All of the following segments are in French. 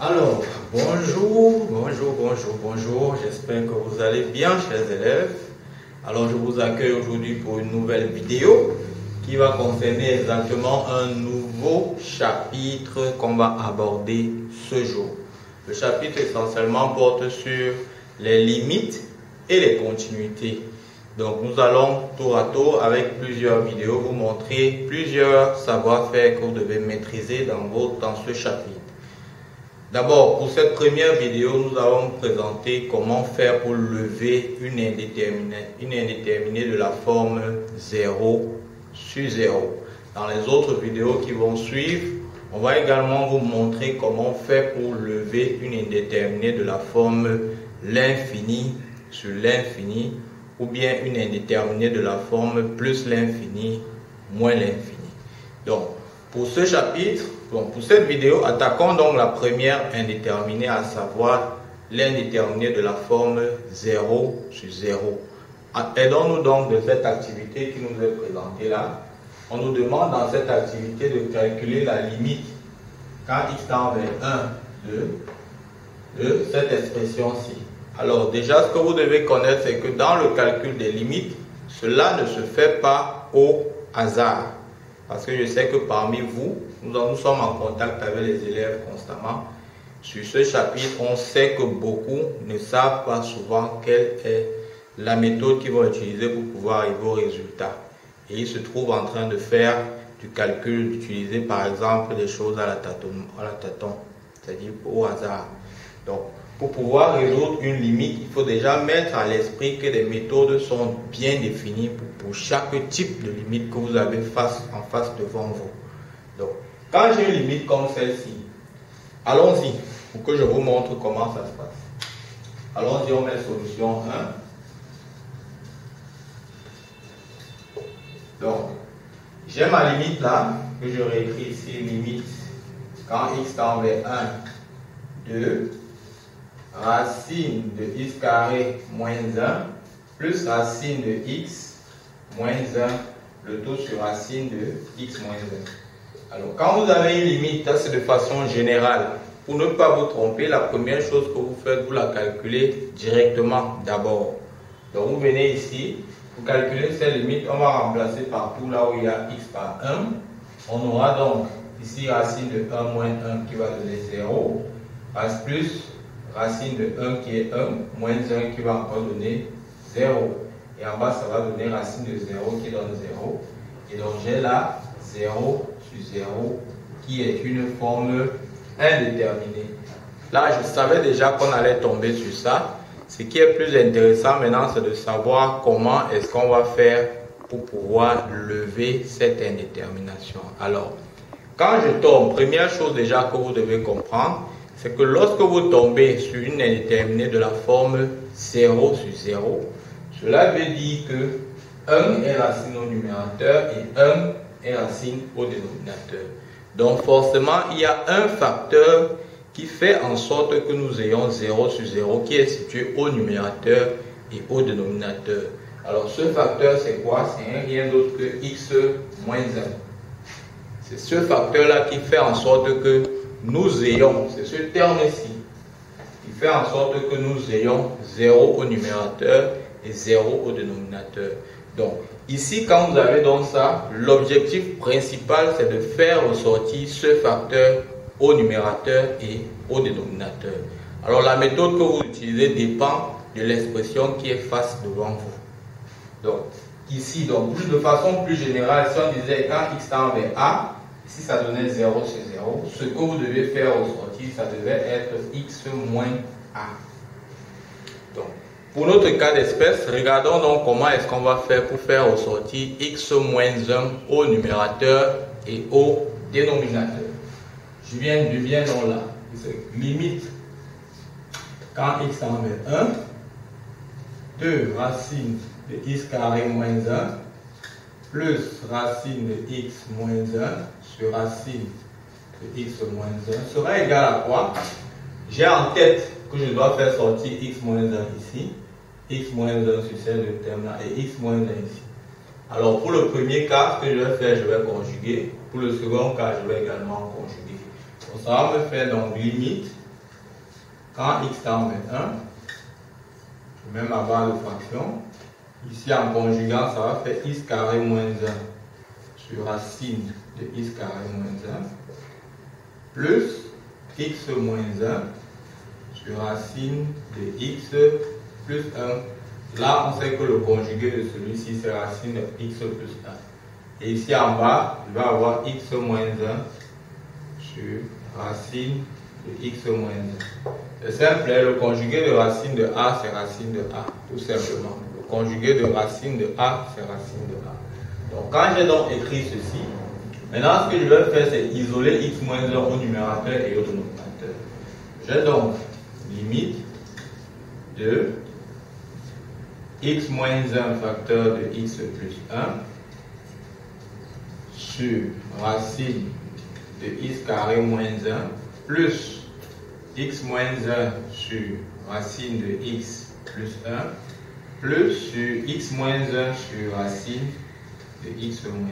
Alors, bonjour, j'espère que vous allez bien, chers élèves. Alors, je vous accueille aujourd'hui pour une nouvelle vidéo qui va concerner exactement un nouveau chapitre qu'on va aborder ce jour. Le chapitre essentiellement porte sur les limites et les continuités. Donc, nous allons tour à tour avec plusieurs vidéos vous montrer plusieurs savoir-faire que vous devez maîtriser dans ce chapitre. D'abord, pour cette première vidéo, nous allons présenter comment faire pour lever une indéterminée de la forme 0 sur 0. Dans les autres vidéos qui vont suivre, on va également vous montrer comment faire pour lever une indéterminée de la forme l'infini sur l'infini, ou bien une indéterminée de la forme plus l'infini moins l'infini. Donc, pour ce chapitre, pour cette vidéo, attaquons donc la première indéterminée, à savoir l'indéterminée de la forme 0 sur 0. Aidons-nous donc de cette activité qui nous est présentée là. On nous demande dans cette activité de calculer la limite quand x tend vers 1, 2 de cette expression-ci. Alors déjà, ce que vous devez connaître, c'est que dans le calcul des limites, cela ne se fait pas au hasard. Parce que je sais que parmi vous, nous sommes en contact avec les élèves constamment. Sur ce chapitre, on sait que beaucoup ne savent pas souvent quelle est la méthode qu'ils vont utiliser pour pouvoir arriver au résultat. Et ils se trouvent en train de faire du calcul, d'utiliser par exemple des choses à la tâton, c'est-à-dire au hasard. Donc, pour pouvoir résoudre une limite, il faut déjà mettre à l'esprit que les méthodes sont bien définies pour chaque type de limite que vous avez en face devant vous. Donc, quand j'ai une limite comme celle-ci, allons-y pour que je vous montre comment ça se passe. Allons-y, on met solution 1. Donc, j'ai ma limite là, que je réécris ici, limite quand x tend vers 1, 2, racine de x carré moins 1 plus racine de x moins 1, le tout sur racine de x moins 1. Alors, quand vous avez une limite, c'est de façon générale. Pour ne pas vous tromper, la première chose que vous faites, vous la calculez directement d'abord. Donc, vous venez ici, vous calculez cette limite, on va remplacer partout là où il y a x par 1. On aura donc ici racine de 1 moins 1 qui va donner 0, plus racine de 1 qui est 1, moins 1 qui va encore donner 0. Et en bas, ça va donner racine de 0 qui donne 0. Et donc, j'ai là 0 sur 0 qui est une forme indéterminée. Là, je savais déjà qu'on allait tomber sur ça. Ce qui est plus intéressant maintenant, c'est de savoir comment est-ce qu'on va faire pour pouvoir lever cette indétermination. Alors, quand je tombe, première chose déjà que vous devez comprendre, c'est que lorsque vous tombez sur une indéterminée de la forme 0 sur 0, cela veut dire que 1 est racine au numérateur et 1 est racine au dénominateur. Donc forcément, il y a un facteur qui fait en sorte que nous ayons 0 sur 0 qui est situé au numérateur et au dénominateur. Alors ce facteur, c'est quoi? C'est rien d'autre que x moins 1. C'est ce facteur-là qui fait en sorte que nous ayons, c'est ce terme-ci, qui fait en sorte que nous ayons 0 au numérateur et 0 au dénominateur. Donc, ici, quand vous avez donc ça, l'objectif principal, c'est de faire ressortir ce facteur au numérateur et au dénominateur. Alors, la méthode que vous utilisez dépend de l'expression qui est face devant vous. Donc, ici, donc, de façon plus générale, si on disait quand x tend vers a, ici, ça donnait 0 sur 0. Ce que vous devez faire ressortir, ça devait être x moins a. Donc, pour notre cas d'espèce, regardons donc comment est-ce qu'on va faire pour faire ressortir x moins 1 au numérateur et au dénominateur. Je viens donc là. Limite quand x tend vers 1, 2 racine de x carré moins 1 plus racine de x moins 1 sur racine de x moins 1 sera égal à quoi? J'ai en tête que je dois faire sortir x moins 1 ici, x moins 1 sur ces deux termes-là et x moins 1 ici. Alors pour le premier cas, ce que je vais faire, je vais conjuguer. Pour le second cas, je vais également conjuguer. Donc ça va me faire donc limite quand x tend vers 1, je mets ma barre de fraction. Ici, en conjuguant, ça va faire x carré moins 1 sur racine de x carré moins 1 plus x moins 1 sur racine de x plus 1. Là, on sait que le conjugué de celui-ci, c'est racine de x plus 1. Et ici en bas, je vais avoir x moins 1 sur racine de x moins 1. C'est simple, le conjugué de racine de a, c'est racine de a, tout simplement. Le conjugué de racine de a, c'est racine de a. Donc quand j'ai donc écrit ceci, maintenant ce que je vais faire, c'est isoler x moins 1 au numérateur et au dénominateur. J'ai donc limite de x moins 1 facteur de x plus 1 sur racine de x carré moins 1 plus x moins 1 sur racine de x plus 1 plus sur x moins 1 sur racine de x moins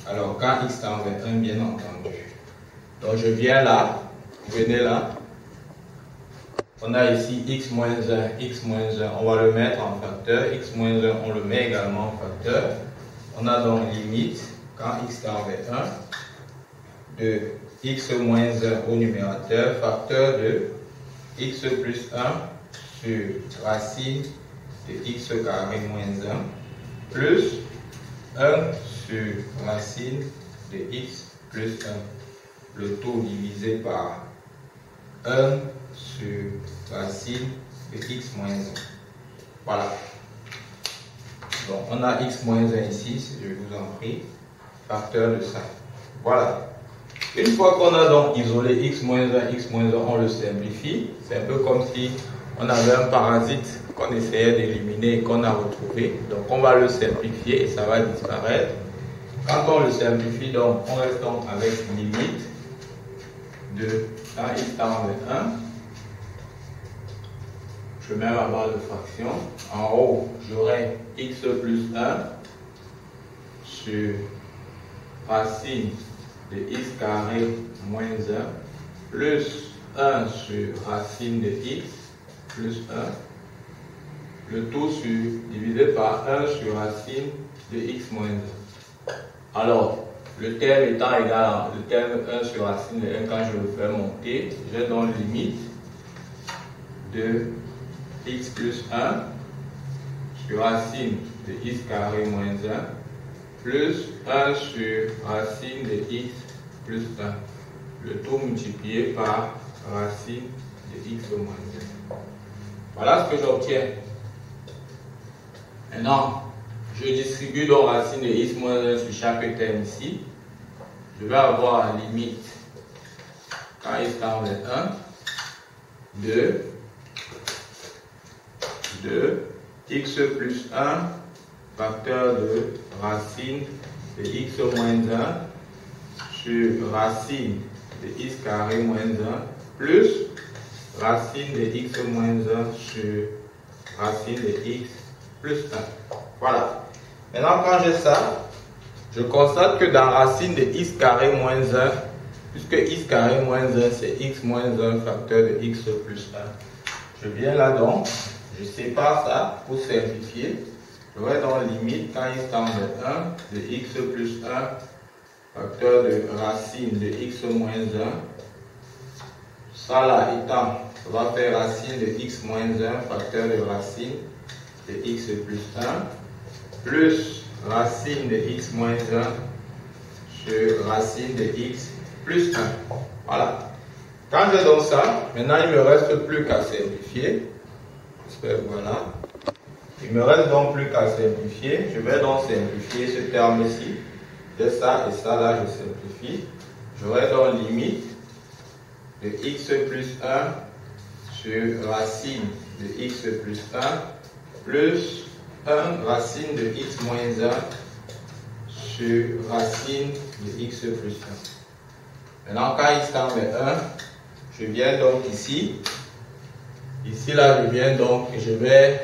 1. Alors quand x tend vers 1, bien entendu. Donc je viens là, venez là. On a ici x moins 1, x moins 1, on va le mettre en facteur. X moins 1, on le met également en facteur. On a donc limite, quand x tend vers 1, de x moins 1 au numérateur, facteur de x plus 1 sur racine de x carré moins 1, plus 1 sur racine de x plus 1. Le tout divisé par 1 sur racine de x moins 1. Voilà. Donc on a x moins 1 ici, je vous en prie, facteur de ça. Voilà. Une fois qu'on a donc isolé x moins 1, on le simplifie. C'est un peu comme si on avait un parasite qu'on essayait d'éliminer et qu'on a retrouvé. Donc on va le simplifier et ça va disparaître. Quand on le simplifie, donc on reste donc avec limite de quand x tend vers 1. Je mets ma barre de fraction. En haut, j'aurai x plus 1 sur racine de x carré moins 1 plus 1 sur racine de x plus 1. Le tout divisé par 1 sur racine de x moins 1. Alors, le terme étant égal au terme 1 sur racine de 1, quand je le fais monter, j'ai donc limite de x plus 1 sur racine de x carré moins 1 plus 1 sur racine de x plus 1. Le tout multiplié par racine de x moins 1. Voilà ce que j'obtiens. Maintenant, je distribue donc racine de x moins 1 sur chaque terme ici. Je vais avoir limite quand x tend vers 1 de x plus 1 facteur de racine de x moins 1 sur racine de x carré moins 1 plus racine de x moins 1 sur racine de x plus 1. Voilà. Maintenant, quand j'ai ça, je constate que dans racine de x carré moins 1, puisque x carré moins 1, c'est x moins 1 facteur de x plus 1. Je viens là donc, je sépare ça pour simplifier. J'aurai donc limite quand x tend vers 1 de x plus 1 facteur de racine de x moins 1. Ça là étant, ça va faire racine de x moins 1 facteur de racine de x plus 1 plus racine de x moins 1 sur racine de x plus 1. Voilà. Quand j'ai donc ça, maintenant il ne me reste plus qu'à simplifier. Voilà. Il me reste donc plus qu'à simplifier. Je vais donc simplifier ce terme-ci. De ça et ça là, je simplifie. J'aurai donc limite de x plus 1 sur racine de x plus 1 plus 1 racine de x moins 1 sur racine de x plus 1. Maintenant, quand x tend vers 1, je viens donc ici. Ici, là, je viens donc et je vais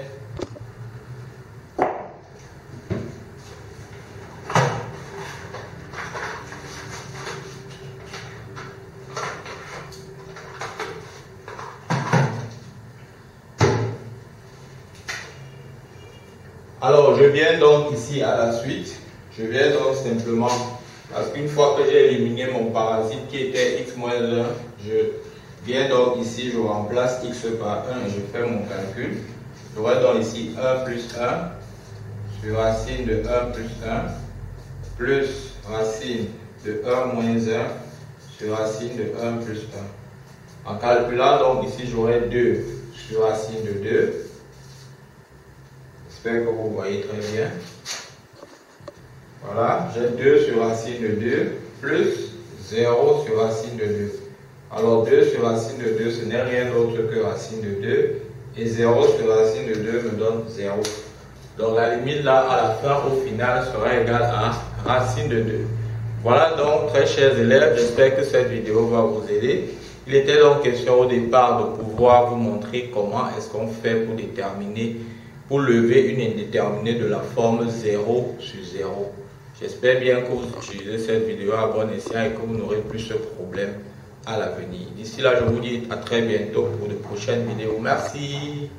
Alors, je viens donc ici à la suite. Je viens donc simplement, parce qu'une fois que j'ai éliminé mon parasite qui était x moins 1, je viens donc ici, je remplace x par 1 et je fais mon calcul. J'aurai donc ici 1 plus 1 sur racine de 1 plus 1 plus racine de 1 moins 1 sur racine de 1 plus 1. En calculant donc ici, j'aurai 2 sur racine de 2. J'espère que vous voyez très bien. Voilà, j'ai 2 sur racine de 2 plus 0 sur racine de 2. Alors 2 sur racine de 2, ce n'est rien d'autre que racine de 2. Et 0 sur racine de 2 me donne 0. Donc la limite là, à la fin, au final, sera égale à racine de 2. Voilà donc, très chers élèves, j'espère que cette vidéo va vous aider. Il était donc question au départ de pouvoir vous montrer comment est-ce qu'on fait pour déterminer, pour lever une indéterminée de la forme 0 sur 0. J'espère bien que vous utilisez cette vidéo à bon escient et que vous n'aurez plus ce problème à l'avenir. D'ici là, je vous dis à très bientôt pour de prochaines vidéos. Merci.